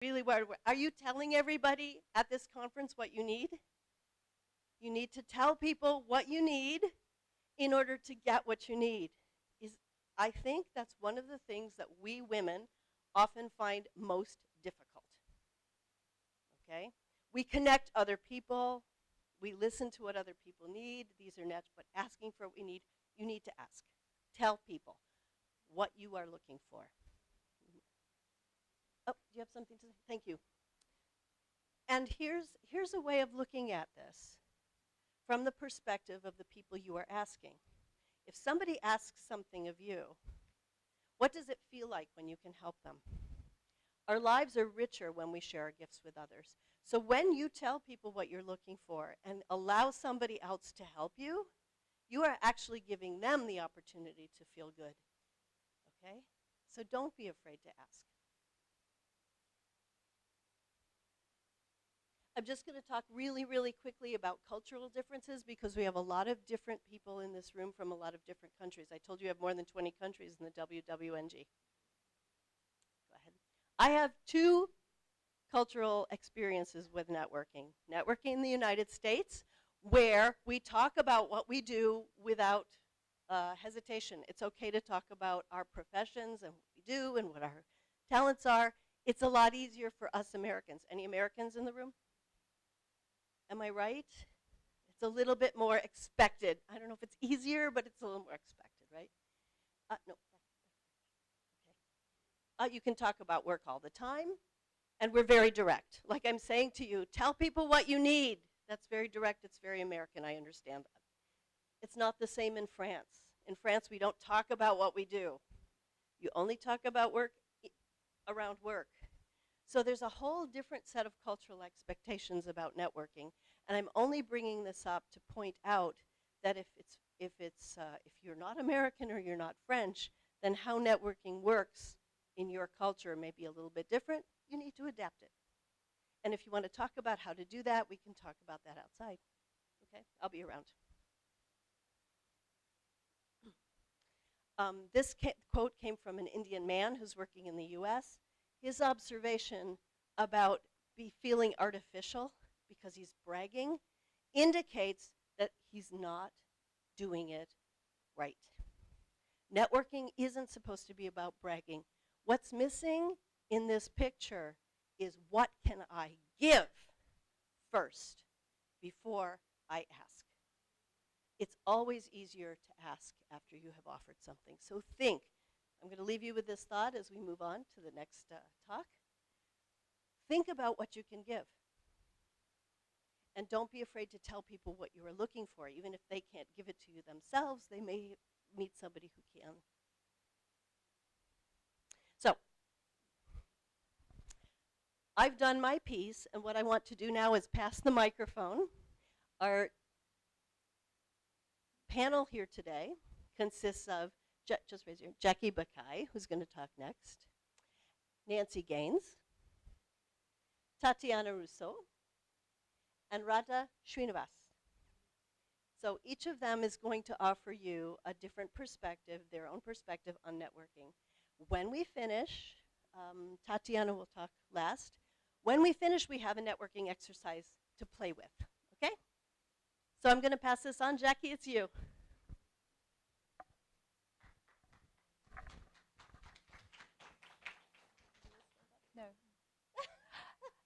Really, what are you telling everybody at this conference what you need? You need to tell people what you need in order to get what you need. I think that's one of the things that we women often find most difficult. Okay? We connect other people, we listen to what other people need. These are natural, but asking for what we need, you need to ask. Tell people what you are looking for. Oh, do you have something to say? Thank you. And here's a way of looking at this from the perspective of the people you are asking. If somebody asks something of you, what does it feel like when you can help them? Our lives are richer when we share our gifts with others. So when you tell people what you're looking for and allow somebody else to help you, you are actually giving them the opportunity to feel good. Okay? So don't be afraid to ask. I'm just going to talk really, really quickly about cultural differences because we have a lot of different people in this room from a lot of different countries. I told you I have more than 20 countries in the WWNG. Go ahead. I have two cultural experiences with networking. Networking in the United States, where we talk about what we do without hesitation. It's okay to talk about our professions and what we do and what our talents are. It's a lot easier for us Americans. Any Americans in the room? Am I right? It's a little bit more expected. I don't know if it's easier, but it's a little more expected, right? No. Okay. You can talk about work all the time, and we're very direct. Like I'm saying to you, tell people what you need. That's very direct. It's very American. I understand that. It's not the same in France. In France, we don't talk about what we do. You only talk about work around work. So there's a whole different set of cultural expectations about networking, and I'm only bringing this up to point out that if you're not American or you're not French, then how networking works in your culture may be a little bit different. You need to adapt it. And if you want to talk about how to do that, we can talk about that outside. Okay, I'll be around. This quote came from an Indian man who's working in the US. His observation about feeling artificial because he's bragging indicates that he's not doing it right. Networking isn't supposed to be about bragging. What's missing in this picture is what can I give first before I ask. It's always easier to ask after you have offered something. So think. I'm going to leave you with this thought as we move on to the next talk. Think about what you can give. And don't be afraid to tell people what you are looking for. Even if they can't give it to you themselves, they may meet somebody who can. So, I've done my piece, and what I want to do now is pass the microphone. Our panel here today consists of, just raise your hand, Jackie Bakai, who's going to talk next, Nancy Gaines, Tatiana Rousseau, and Radha Srinivas. So each of them is going to offer you a different perspective, their own perspective on networking. When we finish, Tatiana will talk last. When we finish, we have a networking exercise to play with, okay? So I'm going to pass this on. Jackie, it's you. No.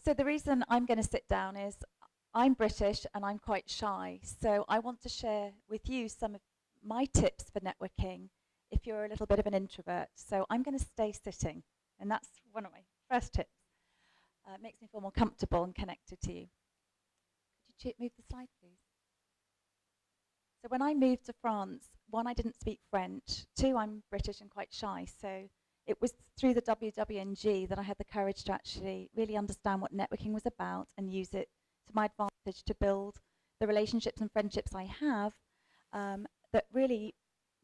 So the reason I'm going to sit down is I'm British and I'm quite shy. So I want to share with you some of my tips for networking if you're a little bit of an introvert. So I'm going to stay sitting, and that's one of my first tips. It makes me feel more comfortable and connected to you. Could you move the slide, please? So when I moved to France, one, I didn't speak French. Two, I'm British and quite shy. So it was through the WWNG that I had the courage to actually really understand what networking was about and use it to my advantage to build the relationships and friendships I have that really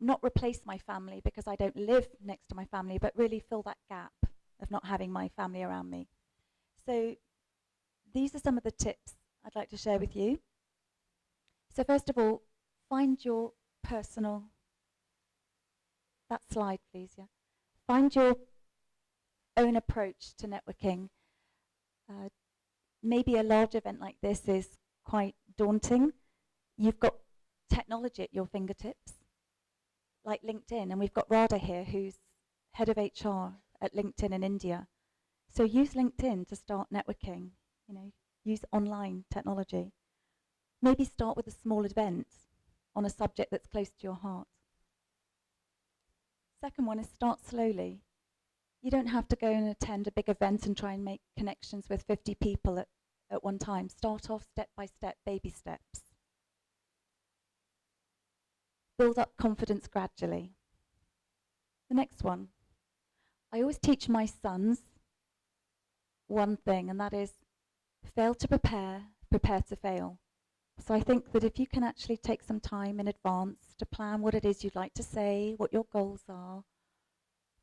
not replace my family because I don't live next to my family, but really fill that gap of not having my family around me. So these are some of the tips I'd like to share with you. So first of all, find your personal, that slide please, yeah. Find your own approach to networking. Uh, Maybe a large event like this is quite daunting. You've got technology at your fingertips, like LinkedIn, and we've got Radha here, who's head of HR at LinkedIn in India. So use LinkedIn to start networking, you know, use online technology. Maybe start with a small event on a subject that's close to your heart. Second one is start slowly. You don't have to go and attend a big event and try and make connections with 50 people at one time. Start off step by step, baby steps. Build up confidence gradually. The next one. I always teach my sons one thing, and that is fail to prepare, prepare to fail. So I think that if you can actually take some time in advance to plan what it is you'd like to say, what your goals are,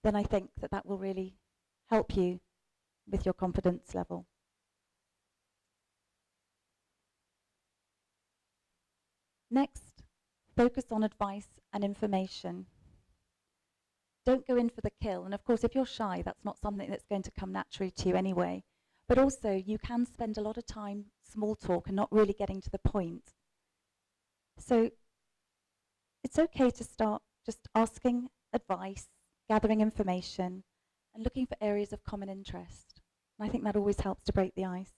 then I think that that will really help you with your confidence level. Next, focus on advice and information. Don't go in for the kill. And of course, if you're shy, that's not something that's going to come naturally to you anyway. But also, you can spend a lot of time small talk and not really getting to the point. So it's okay to start just asking advice, gathering information, and looking for areas of common interest. And I think that always helps to break the ice.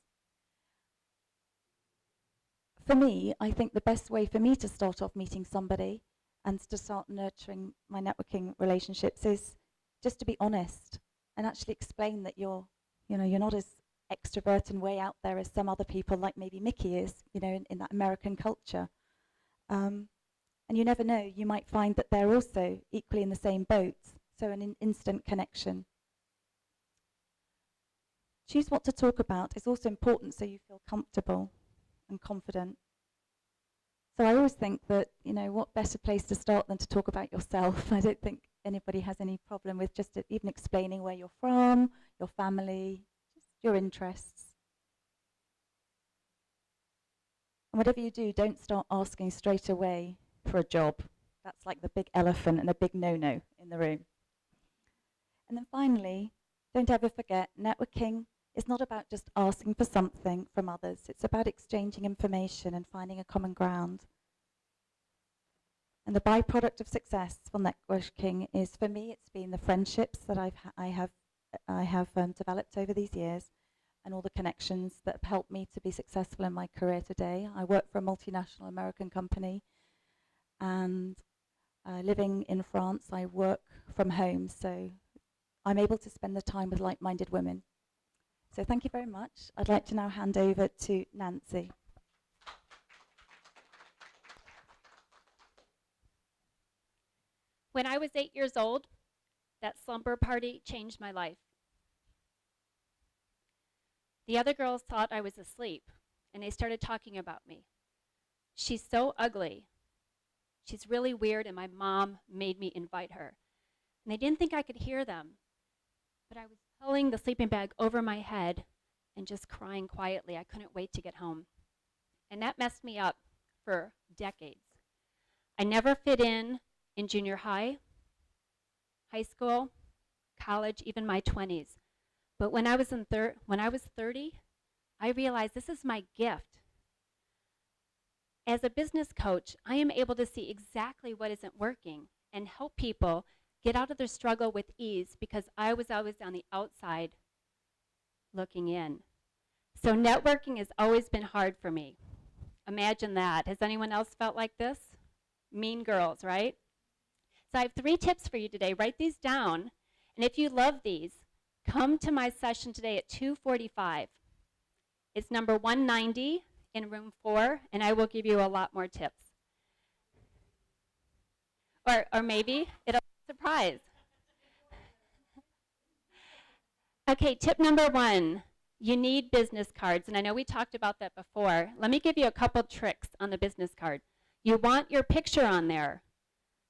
For me, I think the best way for me to start off meeting somebody and to start nurturing my networking relationships is just to be honest and actually explain that you're not as extrovert and way out there as some other people, like maybe Mickey is, in that American culture. And you never know, you might find that they're also equally in the same boat, so an instant connection. Choose what to talk about is also important so you feel comfortable and confident. So I always think that, what better place to start than to talk about yourself. I don't think anybody has any problem with just even explaining where you're from, your family, just your interests. And whatever you do, don't start asking straight away for a job. That's like the big elephant and a big no-no in the room. And then finally, don't ever forget, networking is not about just asking for something from others. It's about exchanging information and finding a common ground. And the byproduct of successful networking is, for me, it's been the friendships that I have developed over these years, and all the connections that have helped me to be successful in my career today. I work for a multinational American company, and living in France, I work from home, so I'm able to spend the time with like-minded women. So thank you very much. I'd like to now hand over to Nancy. When I was 8 years old, that slumber party changed my life. The other girls thought I was asleep, and they started talking about me. She's so ugly. She's really weird, and my mom made me invite her. And they didn't think I could hear them, but I was pulling the sleeping bag over my head and just crying quietly. I couldn't wait to get home. And that messed me up for decades. I never fit in junior high, high school, college, even my 20s. But when I was 30, I realized this is my gift. As a business coach, I am able to see exactly what isn't working and help people get out of their struggle with ease, because I was always on the outside looking in. So networking has always been hard for me. Imagine that. Has anyone else felt like this? Mean girls, right? So I have 3 tips for you today. Write these down. And if you love these, come to my session today at 2:45. It's number 190 in room 4, and I will give you a lot more tips. Or maybe it'll be a surprise. Okay, tip number 1. You need business cards, and I know we talked about that before. Let me give you a couple tricks on the business card. You want your picture on there.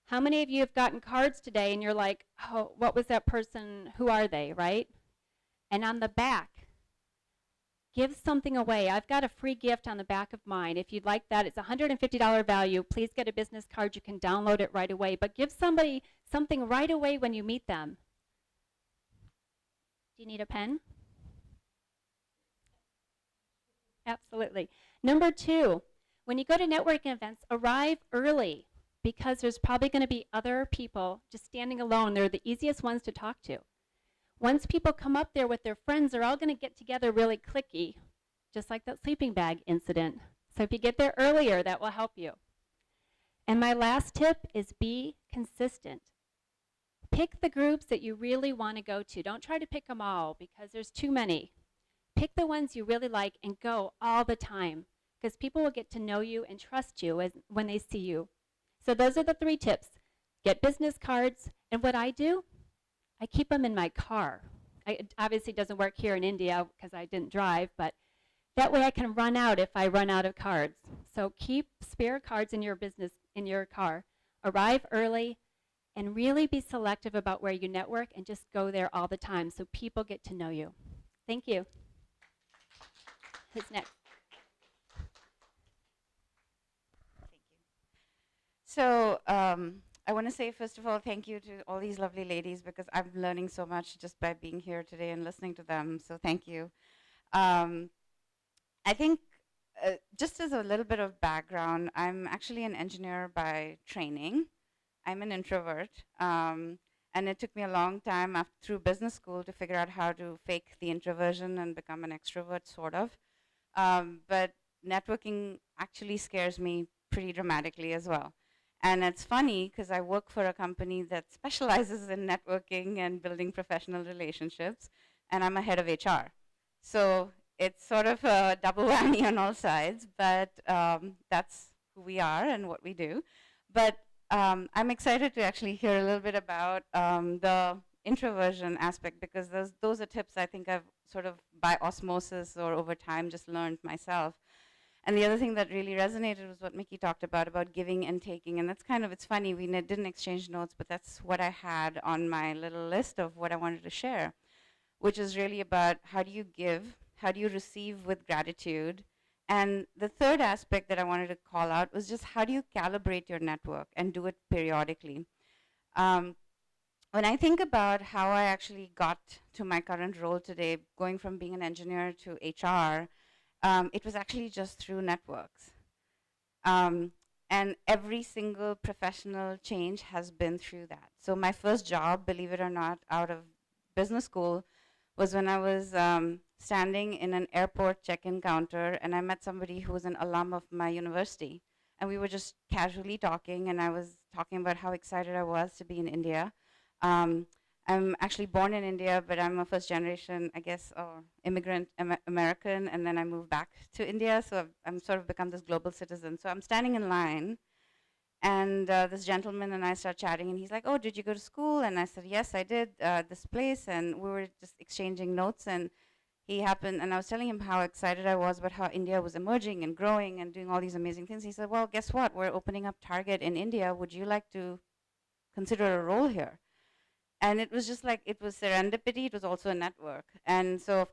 How many of you have gotten cards today and you're like, oh, what was that person, who are they, right? And on the back, give something away. I've got a free gift on the back of mine. If you'd like that, it's a $150 value. Please get a business card. You can download it right away. But give somebody something right away when you meet them. Do you need a pen? Absolutely. Number 2, when you go to networking events, arrive early because there's probably going to be other people just standing alone. They're the easiest ones to talk to. Once people come up there with their friends, they're all going to get together really clicky, just like that sleeping bag incident. So if you get there earlier, that will help you. And my last tip is be consistent. Pick the groups that you really want to go to. Don't try to pick them all because there's too many. Pick the ones you really like and go all the time because people will get to know you and trust you when they see you. So those are the 3 tips. Get business cards, and what I do, I keep them in my car. It obviously doesn't work here in India because I didn't drive, but that way I can run out if I run out of cards. So keep spare cards in your car. Arrive early and really be selective about where you network and just go there all the time so people get to know you. Thank you. Who's next? Thank you. So I want to say, first of all, thank you to all these lovely ladies because I'm learning so much just by being here today and listening to them. So thank you. I think just as a little bit of background, I'm actually an engineer by training. I'm an introvert. And it took me a long time through business school to figure out how to fake the introversion and become an extrovert, sort of. But networking actually scares me pretty dramatically as well. And it's funny because I work for a company that specializes in networking and building professional relationships, and I'm a head of HR. So it's sort of a double whammy on all sides, but that's who we are and what we do. But I'm excited to actually hear a little bit about the introversion aspect because those are tips I think I've sort of by osmosis or over time just learned myself. And the other thing that really resonated was what Mickey talked about giving and taking. And that's kind of, it's funny, we didn't exchange notes, but that's what I had on my little list of what I wanted to share, which is really about how do you give, how do you receive with gratitude. And the third aspect that I wanted to call out was just how do you calibrate your network and do it periodically. When I think about how I actually got to my current role today, going from being an engineer to HR, it was actually just through networks. And every single professional change has been through that. So my first job, believe it or not, out of business school was when I was standing in an airport check-in counter and I met somebody who was an alum of my university. And we were just casually talking and I was talking about how excited I was to be in India. I'm actually born in India, but I'm a first generation, I guess, immigrant American, and then I moved back to India, so I'm sort of become this global citizen. So I'm standing in line, and this gentleman and I start chatting, and he's like, oh, did you go to school? And I said, yes, I did, this place, and we were just exchanging notes, and he happened, and I was telling him how excited I was about how India was emerging and growing and doing all these amazing things. He said, well, guess what? We're opening up Target in India. Would you like to consider a role here? And it was just like, it was serendipity, it was also a network. And so, of